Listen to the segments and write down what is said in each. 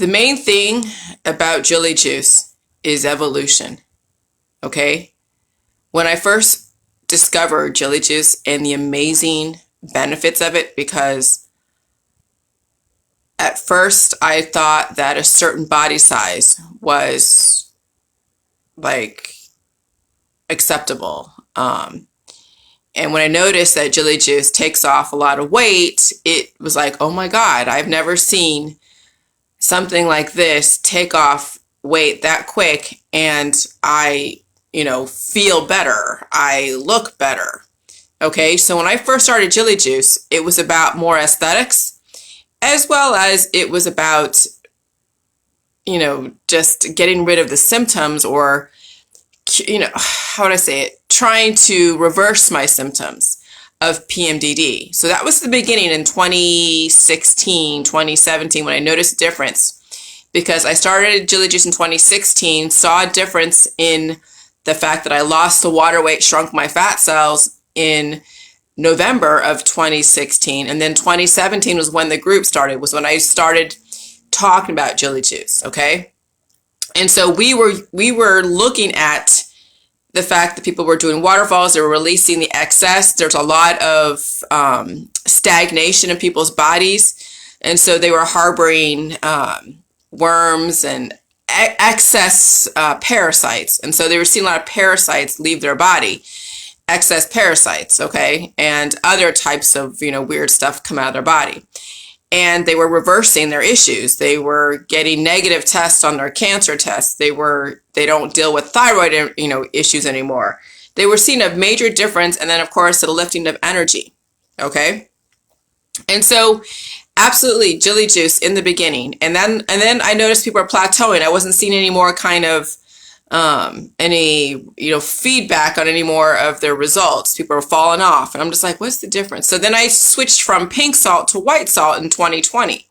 The main thing about Jilly juice is evolution. Okay? When I first discovered Jilly juice and the amazing benefits of it, because at first I thought that a certain body size was like acceptable. And when I noticed that Jilly juice takes off a lot of weight, it was like, oh my God, I've never seen something like this take off weight that quick. And I, feel better. I look better. Okay. So when I first started Jilly juice, it was about more aesthetics, as well as it was about, just getting rid of the symptoms, or, how would I say it? Trying to reverse my symptoms of PMDD. So that was the beginning in 2016, 2017, when I noticed a difference, because I started Jilly juice in 2016, saw a difference in the fact that I lost the water weight, shrunk my fat cells in November of 2016. And then 2017 was when the group started, was when I started talking about Jilly juice. Okay. And so we were looking at the fact that people were doing waterfalls, they were releasing the excess. There's a lot of stagnation in people's bodies. And so they were harboring worms and excess parasites. And so they were seeing a lot of parasites leave their body, excess parasites, okay, and other types of, weird stuff come out of their body. And they were reversing their issues. They were getting negative tests on their cancer tests. They don't deal with thyroid, issues anymore. They were seeing a major difference. And then, of course, the lifting of energy. Okay. And so absolutely Jilly juice in the beginning. And then I noticed people are plateauing. I wasn't seeing any more kind of any, feedback on any more of their results. People are falling off. And I'm just like, what's the difference? So then I switched from pink salt to white salt in 2020.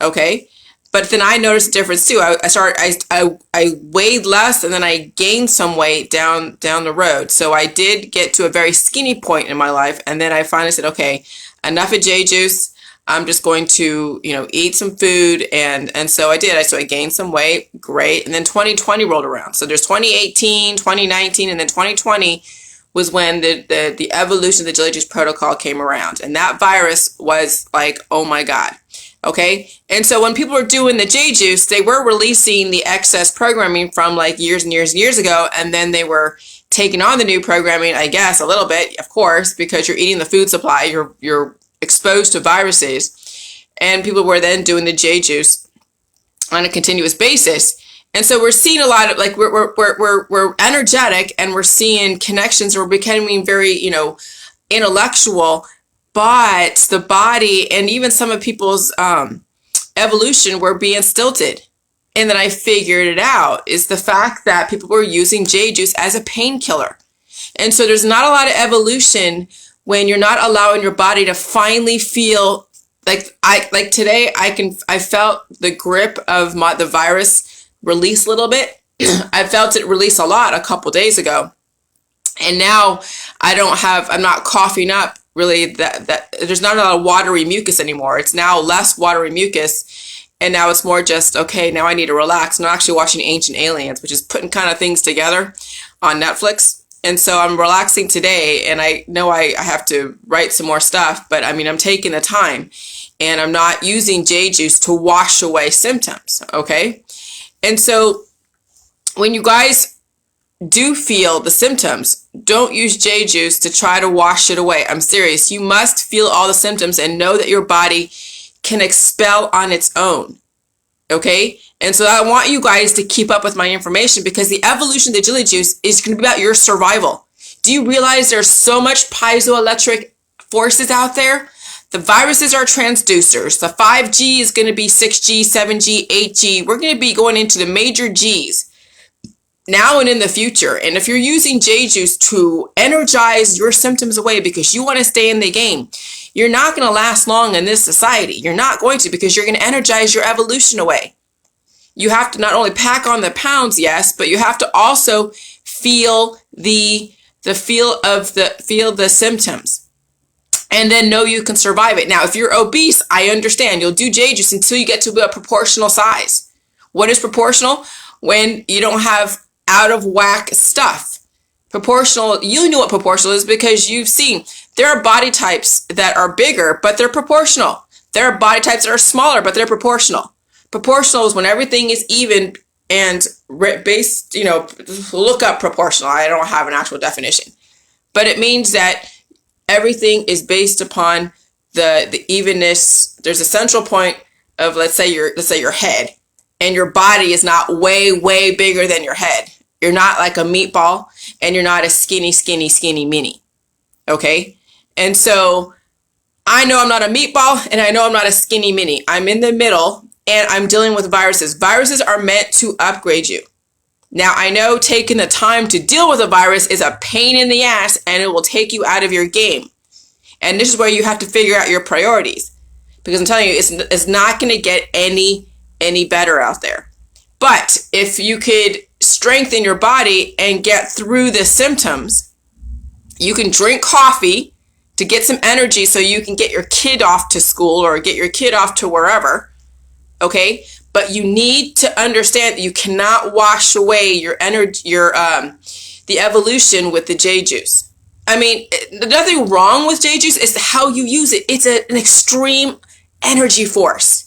Okay. But then I noticed a difference too. I weighed less, and then I gained some weight down the road. So I did get to a very skinny point in my life. And then I finally said, okay, enough of J juice. I'm just going to, eat some food. And so I did. So I gained some weight. Great. And then 2020 rolled around. So there's 2018, 2019, and then 2020 was when the evolution of the Jilly juice protocol came around. And that virus was like, oh my God. Okay. And so when people were doing the J juice, they were releasing the excess programming from like years and years and years ago. And then they were taking on the new programming, I guess, a little bit, of course, because you're eating the food supply. You're exposed to viruses, and people were then doing the J juice on a continuous basis. And so we're seeing a lot of like, we're energetic, and we're seeing connections. We're becoming very, intellectual, but the body and even some of people's evolution were being stilted. And then I figured it out, is the fact that people were using J juice as a painkiller. And so there's not a lot of evolution when you're not allowing your body to finally feel like today I felt the grip of the virus release a little bit. I felt it release a lot a couple days ago. And now I'm not coughing up really that there's not a lot of watery mucus anymore. It's now less watery mucus. And now it's more just, okay, now I need to relax. And I'm actually watching Ancient Aliens, which is putting kind of things together on Netflix. And so I'm relaxing today, and I know I have to write some more stuff, but I'm taking the time, and I'm not using J juice to wash away symptoms. Okay. And so when you guys do feel the symptoms, don't use J juice to try to wash it away. I'm serious. You must feel all the symptoms and know that your body can expel on its own. Okay. And so I want you guys to keep up with my information, because the evolution of the Jilly juice is going to be about your survival. Do you realize there's so much piezoelectric forces out there? The viruses are transducers. The 5G is going to be 6G, 7G, 8G. We're going to be going into the major Gs now and in the future. And if you're using J juice to energize your symptoms away because you want to stay in the game, you're not going to last long in this society. You're not going to, because you're going to energize your evolution away. You have to not only pack on the pounds, yes, but you have to also feel the symptoms. and then know you can survive it. Now, if you're obese, I understand. You'll do J juice until you get to a proportional size. What is proportional? When you don't have out of whack stuff. Proportional, you know what proportional is because you've seen there are body types that are bigger, but they're proportional. There are body types that are smaller, but they're proportional. Proportional is when everything is even and based, look up proportional. I don't have an actual definition, but it means that everything is based upon the evenness. There's a central point of, let's say your head, and your body is not way, way bigger than your head. You're not like a meatball, and you're not a skinny mini. Okay? And so I know I'm not a meatball, and I know I'm not a skinny mini. I'm in the middle, and I'm dealing with viruses. Viruses are meant to upgrade you. Now, I know taking the time to deal with a virus is a pain in the ass, and it will take you out of your game. And this is where you have to figure out your priorities. Because I'm telling you, it's not going to get any better out there. But if you could strengthen your body and get through the symptoms, you can drink coffee to get some energy so you can get your kid off to school or get your kid off to wherever. Okay? But you need to understand that you cannot wash away your energy, the evolution with the J juice. I mean, nothing wrong with J juice. It's how you use it. It's an extreme energy force.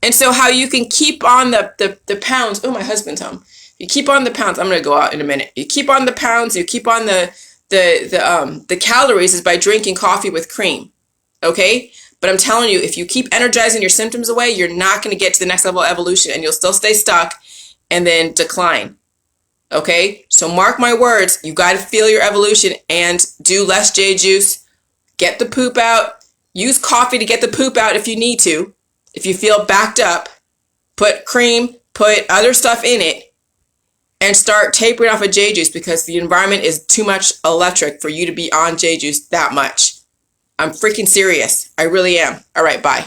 And so how you can keep on the pounds. Oh, my husband's home. You keep on the pounds. I'm going to go out in a minute. You keep on the pounds. You keep on the calories is by drinking coffee with cream. Okay? But I'm telling you, if you keep energizing your symptoms away, you're not going to get to the next level of evolution, and you'll still stay stuck and then decline. Okay? So mark my words. You got to feel your evolution and do less J juice. Get the poop out. Use coffee to get the poop out if you need to. If you feel backed up, put cream, put other stuff in it, and start tapering off of J juice because the environment is too much electric for you to be on J juice that much. I'm freaking serious. I really am. All right, bye.